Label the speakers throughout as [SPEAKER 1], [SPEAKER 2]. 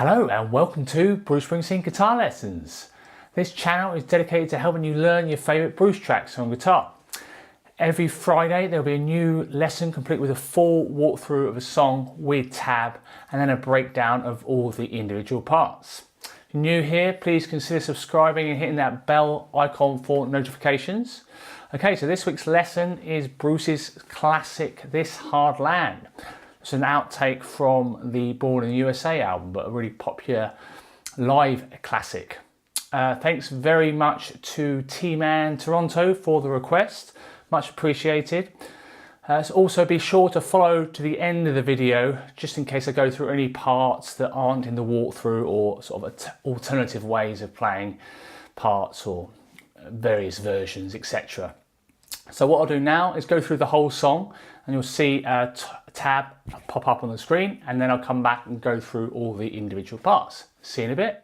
[SPEAKER 1] Hello and welcome to Bruce Springsteen Guitar Lessons. This channel is dedicated to helping you learn your favourite Bruce tracks on guitar. Every Friday there will be a new lesson complete with a full walkthrough of a song with tab and then a breakdown of all the individual parts. If you're new here, please consider subscribing and hitting that bell icon for notifications. Okay, so this week's lesson is Bruce's classic This Hard Land. It's an outtake from the Born in the USA album, but a really popular live classic. Thanks very much to T-Man Toronto for the request, much appreciated. So also be sure to follow to the end of the video, just in case I go through any parts that aren't in the walkthrough or sort of alternative ways of playing parts or various versions, etc. So what I'll do now is go through the whole song and you'll see a tab pop up on the screen, and then I'll come back and go through all the individual parts. See you in a bit.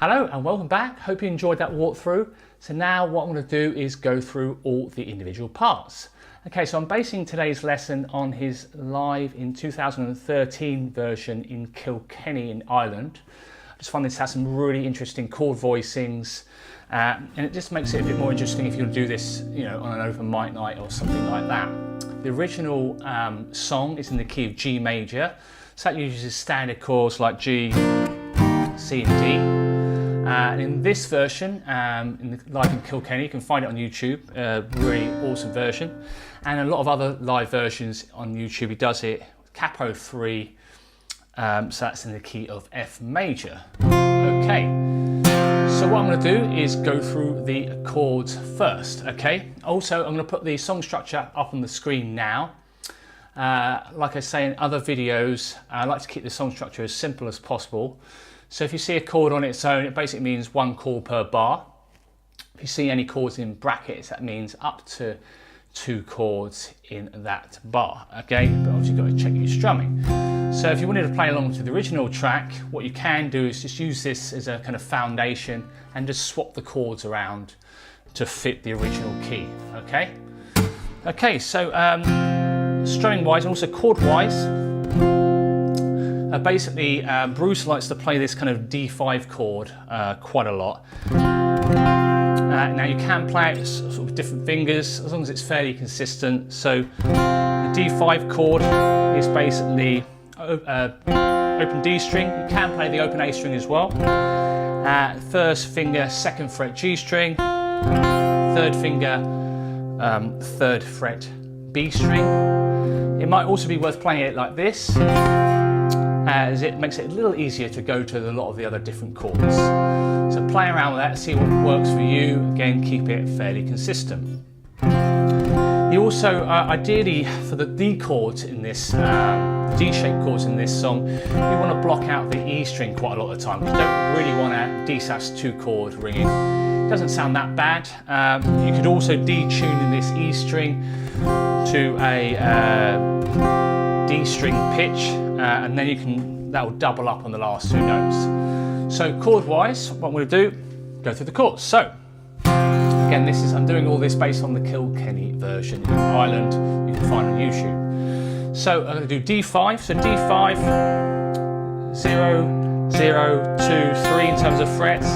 [SPEAKER 1] Hello and welcome back. Hope you enjoyed that walkthrough. So now what I'm going to do is go through all the individual parts. Okay, so I'm basing today's lesson on his live in 2013 version in Kilkenny in Ireland. I just find this has some really interesting chord voicings, and it just makes it a bit more interesting if you do this, you know, on an open mic night or something like that. The original song is in the key of G major, so that uses standard chords like G, C and D. And in this version, live in Kilkenny, you can find it on YouTube, really awesome version. And a lot of other live versions on YouTube, he does it with CAPO 3, so that's in the key of F major. Okay, so what I'm going to do is go through the chords first, okay? Also, I'm going to put the song structure up on the screen now. Like I say in other videos, I like to keep the song structure as simple as possible. So if you see a chord on its own, it basically means one chord per bar. If you see any chords in brackets, that means up to 2 chords in that bar, okay? But obviously you've got to check your strumming. So if you wanted to play along to the original track, what you can do is just use this as a kind of foundation and just swap the chords around to fit the original key, okay? Okay, so strumming wise and also chord wise, basically, Bruce likes to play this kind of D5 chord quite a lot. Now you can play it sort of different fingers as long as it's fairly consistent. So the D5 chord is basically open D string. You can play the open A string as well. First finger, 2nd fret G string. 3rd finger, 3rd fret B string. It might also be worth playing it like this, as it makes it a little easier to go to a lot of the other different chords. So play around with that, see what works for you. Again, keep it fairly consistent. You also, ideally for the D chords in this, D-shaped chords in this song, you want to block out the E string quite a lot of the time. You don't really want a D-sus2 chord ringing. It doesn't sound that bad. You could also detune in this E string to a D string pitch, and then that will double up on the last 2 notes. So chord wise, what I'm going to do, go through the chords. So again, I'm doing all this based on the Kilkenny version in Ireland, you can find on YouTube. So I'm going to do D5, so D5, 0, 0, 2, 3 in terms of frets.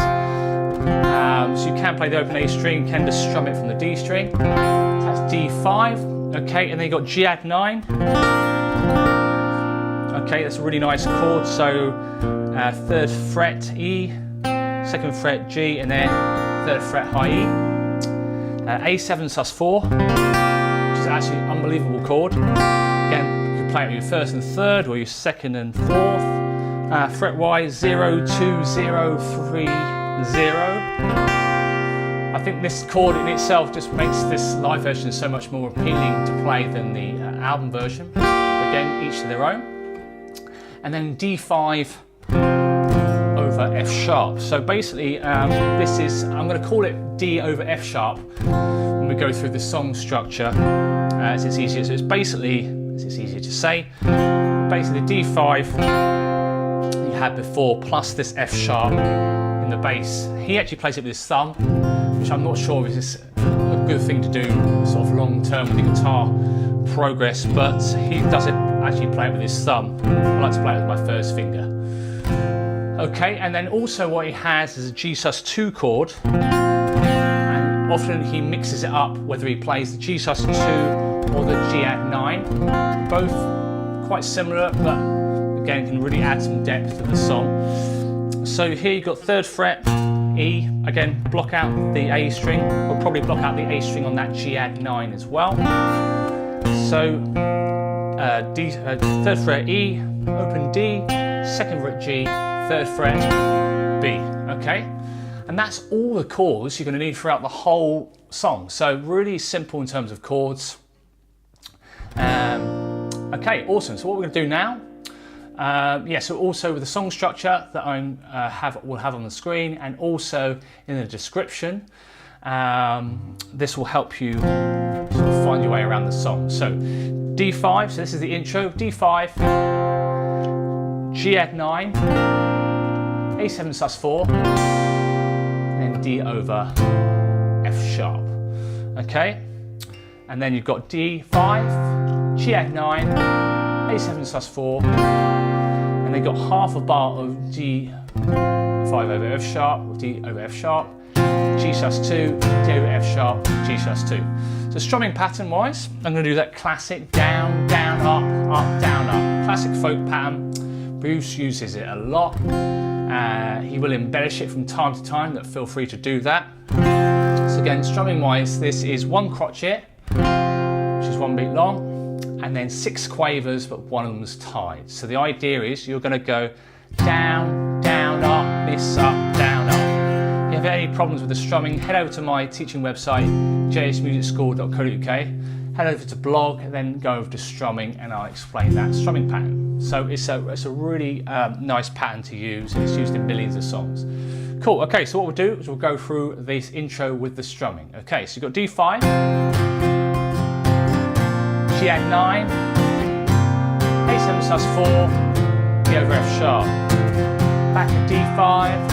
[SPEAKER 1] So you can play the open A string, you can just strum it from the D string. So that's D5, okay, and then you've got G add 9. Okay, that's a really nice chord. So 3rd fret E, 2nd fret G, and then 3rd fret high E. A7 sus4, which is actually an unbelievable chord. Again, you can play it with your 1st and 3rd, or your 2nd and 4th. Fret wise 0, 2, 0, 3, 0. I think this chord in itself just makes this live version so much more appealing to play than the album version. Again, each to their own. And then D5 over F sharp. So basically, I'm going to call it D over F sharp when we go through the song structure, as it's easier. So it's basically, as it's easier to say, basically D5 you had before plus this F sharp in the bass. He actually plays it with his thumb, which I'm not sure is a good thing to do sort of long term with the guitar progress, but he does it actually play it with his thumb. I like to play it with my 1st finger. Okay, and then also what he has is a G sus2 chord, and often he mixes it up, whether he plays the G sus2 or the G add 9. Both quite similar, but again can really add some depth to the song. So here you've got 3rd fret E, again block out the A string. We'll probably block out the A string on that G add 9 as well. So 3rd fret E, open D, 2nd fret G, 3rd fret B, okay? And that's all the chords you're going to need throughout the whole song. So really simple in terms of chords. Okay, awesome. So what we're going to do now, so also with the song structure that we'll have on the screen, and also in the description, this will help you sort of find your way around the song. So D5, so this is the intro, D5, G add 9, A7 sus4, then D over F sharp. Okay, and then you've got D5, G add 9, A7 sus4, and then you've got half a bar of G5 over F sharp, D over F sharp, G sus2, D over F sharp, G sus2. So strumming pattern wise, I'm going to do that classic down, down, up, down, up. Classic folk pattern. Bruce uses it a lot. He will embellish it from time to time, but feel free to do that. So again, strumming wise, this is one crotchet, which is 1 beat long, and then 6 quavers, but one of them's tied. So the idea is you're going to go down, down, up, miss, up, down, up. If you have any problems with the strumming, head over to my teaching website, jsmusicschool.co.uk, head over to blog, and then go over to strumming, and I'll explain that strumming pattern. So it's a really nice pattern to use, and it's used in millions of songs. Cool, okay, so what we'll do is we'll go through this intro with the strumming. Okay, so you've got D5, G add 9, A7 sus4, D over F sharp, back to D5,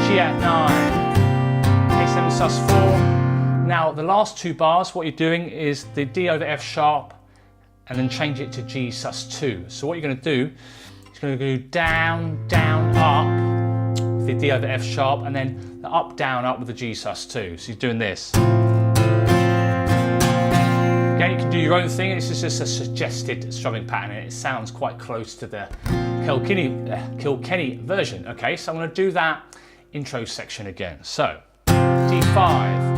[SPEAKER 1] G add 9, A7 sus4. Now the last 2 bars, what you're doing is the D over F sharp and then change it to G sus2. So what you're going to do is going to go down, down, up with the D over F sharp, and then the up, down, up with the G sus2. So you're doing this. Again, you can do your own thing. This is just a suggested strumming pattern, and it sounds quite close to the Kilkenny version. Okay, so I'm going to do that intro section again. So D5,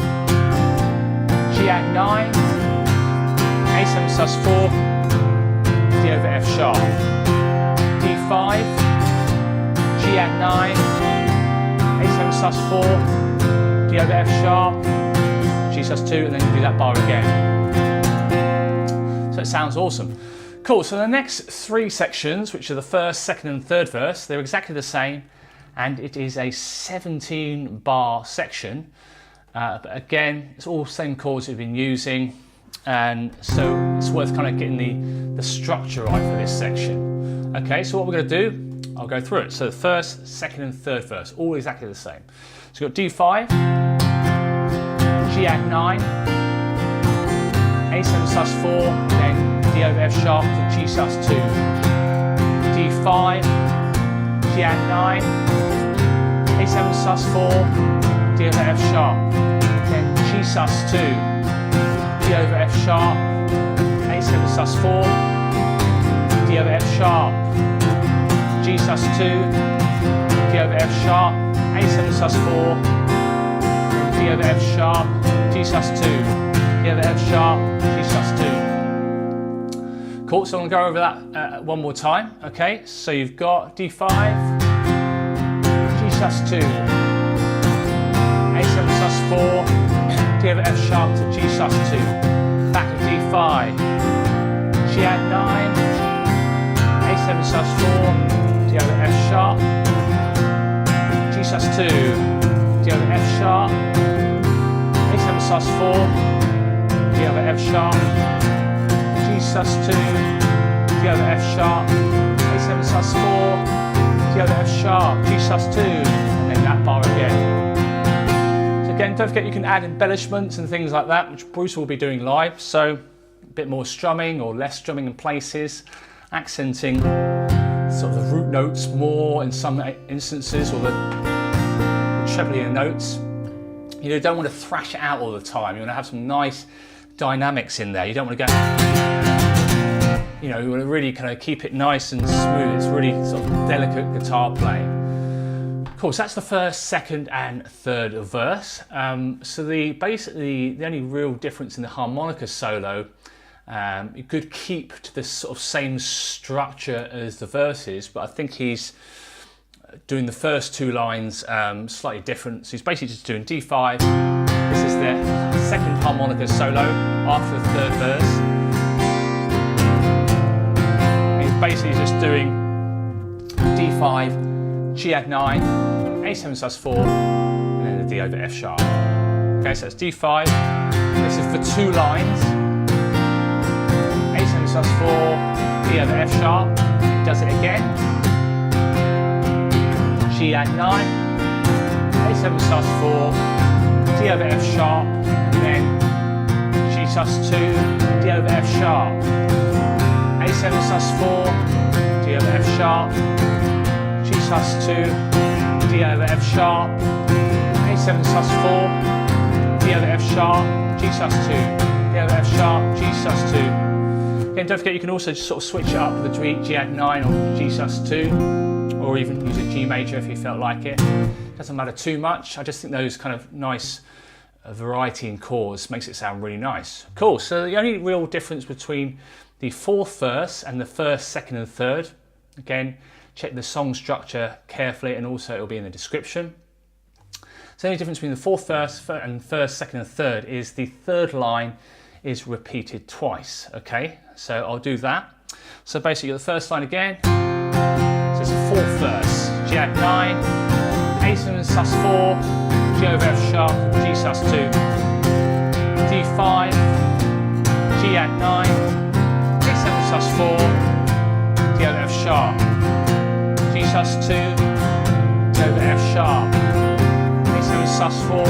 [SPEAKER 1] G add 9, A7 sus4, D over F sharp, D5, G add 9, A7 sus4, D over F sharp, G sus2, and then you do that bar again. So it sounds awesome. Cool, so the next 3 sections, which are the first, second and third verse, they're exactly the same, and it is a 17 bar section. But again, it's all the same chords we've been using, and so it's worth kind of getting the structure right for this section. Okay, so what we're going to do, I'll go through it. So the first, second and third verse, all exactly the same. So we've got D5, G add 9, A7 sus4, then D over F sharp to G sus2, D5, G add 9, A7 sus4, D over F sharp, then G sus2, D over F sharp, A7 sus4, D over F sharp, G sus2, D over F sharp, A7 sus4, D over F sharp, G sus2, D over F sharp, G sus2. Cool, so I'm going to go over that one more time. Okay, so you've got D5, G sus2, A7 sus4, D over F sharp to G sus2, back to D5, G add 9, A7 sus4, D over F sharp, G sus2, D over F sharp, A7 sus4, D over F sharp, G sus2, D over F sharp, A7 sus4, D over F sharp, G sus2, and then that bar again. So again, don't forget you can add embellishments and things like that, which Bruce will be doing live. So a bit more strumming or less strumming in places, accenting sort of the root notes more in some instances, or the treble notes. You don't want to thrash it out all the time. You want to have some nice dynamics in there. You don't want to go, you know, you want to really kind of keep it nice and smooth. It's really sort of delicate guitar playing. Cool, so that's the first, second and third verse. So basically the only real difference in the harmonica solo, you could keep to this sort of same structure as the verses, but I think he's doing the first 2 lines slightly different. So he's basically just doing D5. This is the second harmonica solo after the third verse. And he's basically just doing D5, G add 9, A7 sus4, and then the D over F sharp. Okay, so it's D5. This is for 2 lines. A7 sus4, D over F sharp. He does it again. G add 9, A7 sus4, D over F sharp, and then G sus2, D over F sharp, A7 sus4, D over F sharp, G sus2, D over F sharp, A7 sus4, D over F sharp, G sus2, D over F sharp, G sus2. Again, don't forget you can also just sort of switch it up with a G add 9 or G sus2, or even use a G major if you felt like it. Doesn't matter too much. I just think those kind of nice variety in chords makes it sound really nice. Cool, so the only real difference between the fourth verse and the first, second and third, again, check the song structure carefully and also it'll be in the description. So the only difference between the fourth verse and first, second and third is the third line is repeated twice, okay? So I'll do that. So basically the first line again, so it's a fourth verse, G add 9, A7 sus4, G over F sharp, G sus2, D5, G add 9, A7 sus4, D over F sharp, G sus2, D over F sharp, A7 sus4,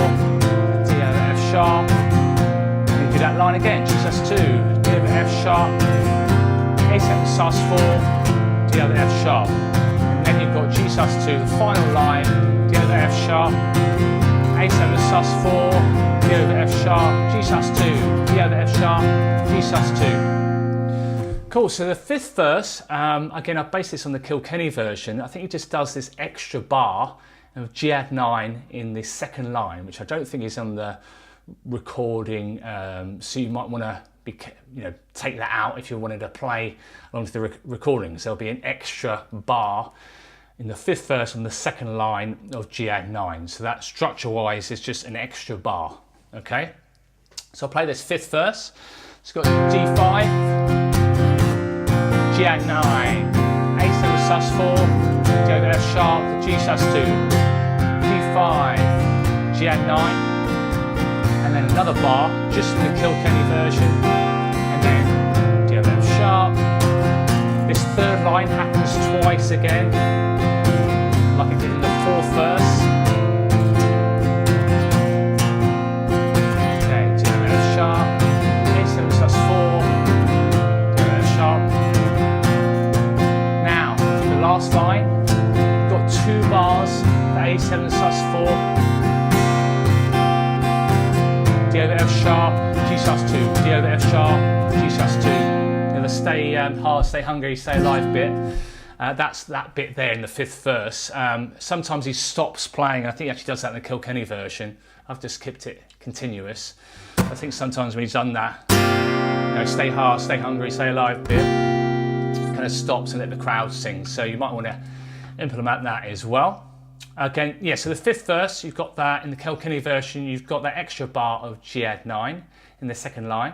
[SPEAKER 1] D over F sharp, and do that line again, G sus2, D over F sharp, A7 sus4, D over F sharp, and then you've got G sus2, the final line, D over F sharp, A7 sus4, D over F sharp, G sus2, D over F sharp, G sus2. Cool, so the fifth verse, again I've based this on the Kilkenny version. I think it just does this extra bar of G add 9 in the second line, which I don't think is on the recording, so you might want to take that out if you wanted to play along to the recordings. There'll be an extra bar in the fifth verse on the second line of G add 9. So that structure wise is just an extra bar, okay? So I'll play this fifth verse. It's got D5, G add 9, A7 sus4, D over F sharp, G sus2, D5, G add 9, and then another bar, just in the Kilkenny version, and then D over F sharp. This third line happens twice again, like I did in the fourth verse. Okay, D over F sharp, A7 sus4, D over F sharp. Now, the last line, we've got two bars, the A7 sus4, D over F sharp, G sus2, D over F sharp, G sus2. The stay hard, stay hungry, stay alive bit. That's that bit there in the fifth verse. Sometimes he stops playing. I think he actually does that in the Kilkenny version. I've just kept it continuous. I think sometimes when he's done that, stay hard, stay hungry, stay alive bit, kind of stops and let the crowd sing. So you might want to implement that as well. Again, yeah, so the fifth verse, you've got that in the Kilkenny version, you've got that extra bar of G add 9 in the second line.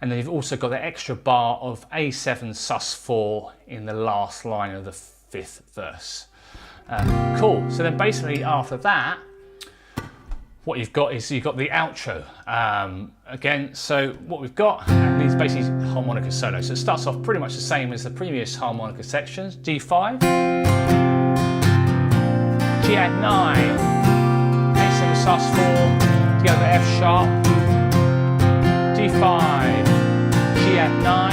[SPEAKER 1] And then you've also got the extra bar of A7 sus4 in the last line of the fifth verse. Cool, so then basically after that, what you've got is you've got the outro. Again, so what we've got is basically harmonica solo. So it starts off pretty much the same as the previous harmonica sections. D5, G add 9, A7 sus4, D over F sharp, D5, G add 9,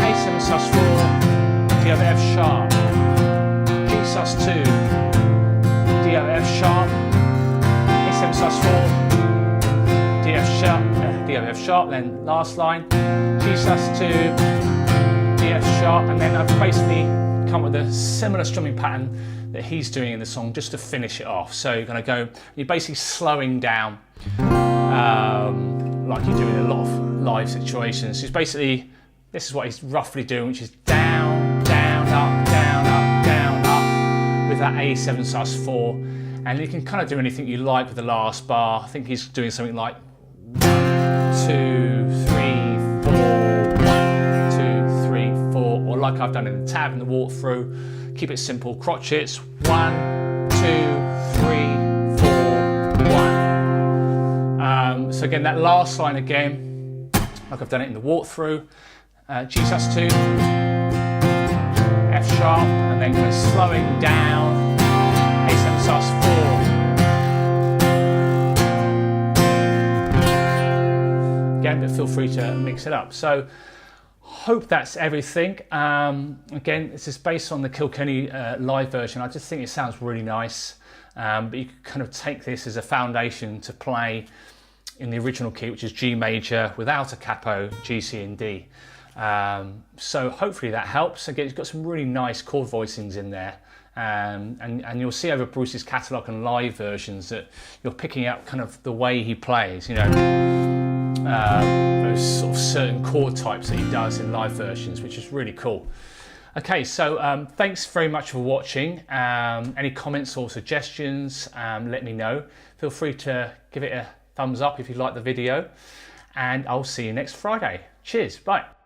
[SPEAKER 1] A7 sus4, D over F sharp, G sus2, D over F sharp, A7 sus4, D F sharp, D over F sharp, then last line, G sus2, D F sharp, and then I've basically come up with a similar strumming pattern that he's doing in the song just to finish it off. So you're going to go, you're basically slowing down like you do in a lot of live situations. So basically, this is what he's roughly doing, which is down, down, up, down, up, down, up, with that A7 sus4. And you can kind of do anything you like with the last bar. I think he's doing something like 1, 2, 3, 4, 1, 2, 3, 4, or like I've done in the tab and the walkthrough. Keep it simple, crotchets, 1, 2, 3, 4, 1. So again, that last line again, like I've done it in the walkthrough, G sus2, F sharp, and then kind of slowing down, sus4. Again, but feel free to mix it up. So hope that's everything. Again, this is based on the Kilkenny live version. I just think it sounds really nice. But you can kind of take this as a foundation to play in the original key, which is G major without a capo, G, C and D. So hopefully that helps. Again, it's got some really nice chord voicings in there. And you'll see over Bruce's catalogue and live versions that you're picking up kind of the way he plays, you know, those sort of certain chord types that he does in live versions, which is really cool. Okay, so thanks very much for watching. Any comments or suggestions, let me know. Feel free to give it a thumbs up if you like the video, and I'll see you next Friday. Cheers, bye.